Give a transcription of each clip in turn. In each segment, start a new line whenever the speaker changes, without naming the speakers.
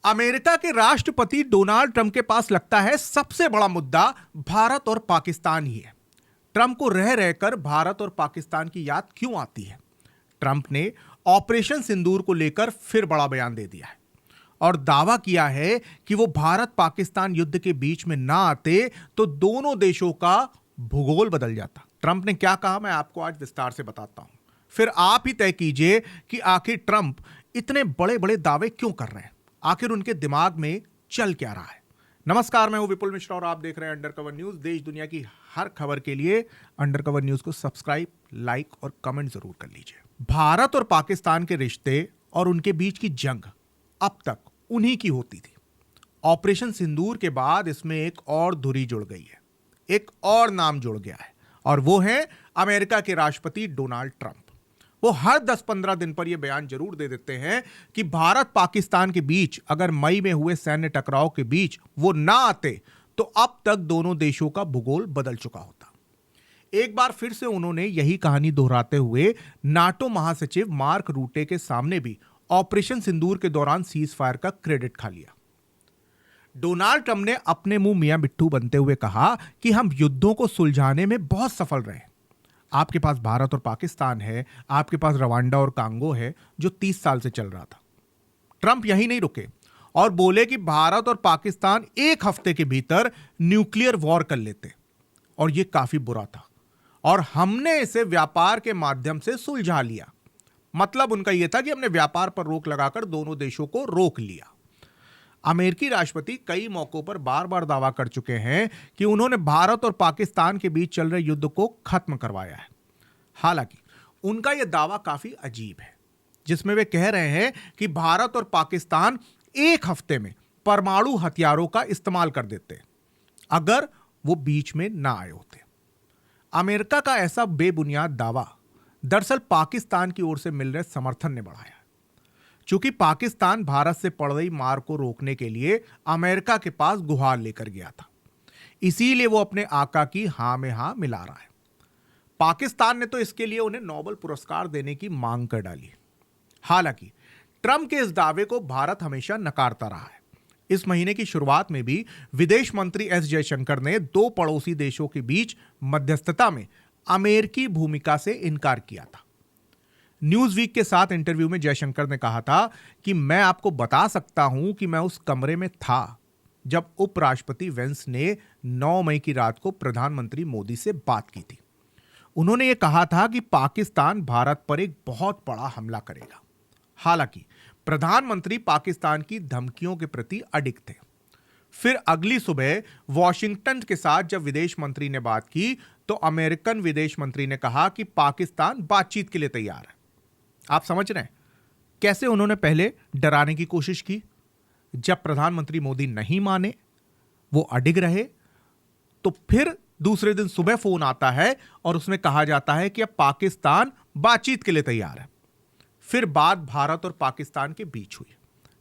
America के राष्ट्रपति Donald Trump के पास लगता है सबसे बड़ा मुद्दा भारत और पाकिस्तान ही है। ट्रंप को रह रहकर भारत और पाकिस्तान की याद क्यों आती है? ट्रंप ने ऑपरेशन सिंदूर को लेकर फिर बड़ा बयान दे दिया है और दावा किया है कि वो भारत पाकिस्तान युद्ध के बीच में ना आते तो दोनों देशों का भूगोल बदल जाता। ट्रंप ने क्या कहा, मैं आपको आज विस्तार से बताता हूं, फिर आप ही तय कीजिए कि आखिर ट्रंप इतने बड़े बड़े दावे क्यों कर रहे हैं, आखिर उनके दिमाग में चल क्या रहा है। नमस्कार, मैं हूं विपुल मिश्रा और आप देख रहे हैं अंडरकवर न्यूज। देश दुनिया की हर खबर के लिए अंडरकवर न्यूज को सब्सक्राइब, लाइक और कमेंट जरूर कर लीजिए। भारत और पाकिस्तान के रिश्ते और उनके बीच की जंग अब तक उन्हीं की होती थी। ऑपरेशन सिंदूर के बाद इसमें एक और धुरी जुड़ गई है, एक और नाम जुड़ गया है और वो है अमेरिका के राष्ट्रपति डोनाल्ड ट्रंप। वो हर 10-15 दिन पर यह बयान जरूर दे देते हैं कि भारत पाकिस्तान के बीच अगर मई में हुए सैन्य टकराव के बीच वो ना आते तो अब तक दोनों देशों का भूगोल बदल चुका होता। एक बार फिर से उन्होंने यही कहानी दोहराते हुए नाटो महासचिव मार्क रूटे के सामने भी ऑपरेशन सिंदूर के दौरान सीज फायर का क्रेडिट खा लिया। डोनाल्ड ट्रंप ने अपने मुंह मियां मिट्ठू बनते हुए कहा कि हम युद्धों को सुलझाने में बहुत सफल रहे। आपके पास भारत और पाकिस्तान है, आपके पास रवांडा और कांगो है जो 30 साल से चल रहा था। ट्रंप यही नहीं रुके और बोले कि भारत और पाकिस्तान एक हफ्ते के भीतर न्यूक्लियर वॉर कर लेते और यह काफी बुरा था और हमने इसे व्यापार के माध्यम से सुलझा लिया। मतलब उनका यह था कि हमने व्यापार पर रोक लगाकर दोनों देशों को रोक लिया। अमेरिकी राष्ट्रपति कई मौकों पर बार बार दावा कर चुके हैं कि उन्होंने भारत और पाकिस्तान के बीच चल रहे युद्ध को खत्म करवाया है। हालांकि उनका यह दावा काफी अजीब है, जिसमें वे कह रहे हैं कि भारत और पाकिस्तान एक हफ्ते में परमाणु हथियारों का इस्तेमाल कर देते अगर वो बीच में ना आए होते। अमेरिका का ऐसा बेबुनियाद दावा दरअसल पाकिस्तान की ओर से मिल रहे समर्थन ने बढ़ाया। चूंकि पाकिस्तान भारत से पड़ रही मार को रोकने के लिए अमेरिका के पास गुहार लेकर गया था, इसीलिए वो अपने आका की हां में हां मिला रहा है। पाकिस्तान ने तो इसके लिए उन्हें नोबेल पुरस्कार देने की मांग कर डाली। हालांकि ट्रंप के इस दावे को भारत हमेशा नकारता रहा है। इस महीने की शुरुआत में भी विदेश मंत्री एस जयशंकर ने दो पड़ोसी देशों के बीच मध्यस्थता में अमेरिकी भूमिका से इनकार किया था। न्यूज वीक के साथ इंटरव्यू में जयशंकर ने कहा था कि मैं आपको बता सकता हूं कि मैं उस कमरे में था जब उपराष्ट्रपति वेंस ने 9 मई की रात को प्रधानमंत्री मोदी से बात की थी। उन्होंने यह कहा था कि पाकिस्तान भारत पर एक बहुत बड़ा हमला करेगा। हालांकि प्रधानमंत्री पाकिस्तान की धमकियों के प्रति अडिग थे। फिर अगली सुबह वॉशिंगटन के साथ जब विदेश मंत्री ने बात की तो अमेरिकन विदेश मंत्री ने कहा कि पाकिस्तान बातचीत के लिए तैयार है। आप समझ रहे हैं कैसे उन्होंने पहले डराने की कोशिश की, जब प्रधानमंत्री मोदी नहीं माने, वो अडिग रहे, तो फिर दूसरे दिन सुबह फोन आता है और उसमें कहा जाता है कि अब पाकिस्तान बातचीत के लिए तैयार है। फिर बात भारत और पाकिस्तान के बीच हुई,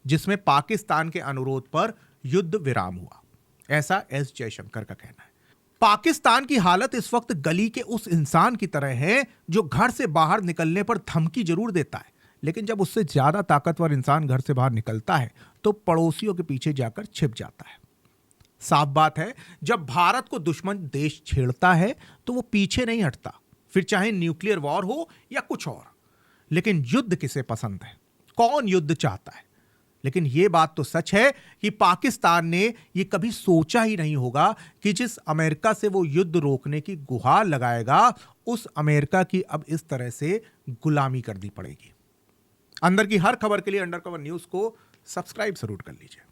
जिसमें पाकिस्तान के अनुरोध पर युद्ध विराम हुआ। ऐसा एस जयशंकर का कहना है। पाकिस्तान की हालत इस वक्त गली के उस इंसान की तरह है जो घर से बाहर निकलने पर धमकी जरूर देता है, लेकिन जब उससे ज्यादा ताकतवर इंसान घर से बाहर निकलता है तो पड़ोसियों के पीछे जाकर छिप जाता है। साफ बात है, जब भारत को दुश्मन देश छेड़ता है तो वो पीछे नहीं हटता, फिर चाहे न्यूक्लियर वॉर हो या कुछ और। लेकिन युद्ध किसे पसंद है, कौन युद्ध चाहता है? लेकिन यह बात तो सच है कि पाकिस्तान ने यह कभी सोचा ही नहीं होगा कि जिस अमेरिका से वो युद्ध रोकने की गुहार लगाएगा, उस अमेरिका की अब इस तरह से गुलामी कर दी पड़ेगी। अंदर की हर खबर के लिए अंडरकवर न्यूज को सब्सक्राइब जरूर कर लीजिए।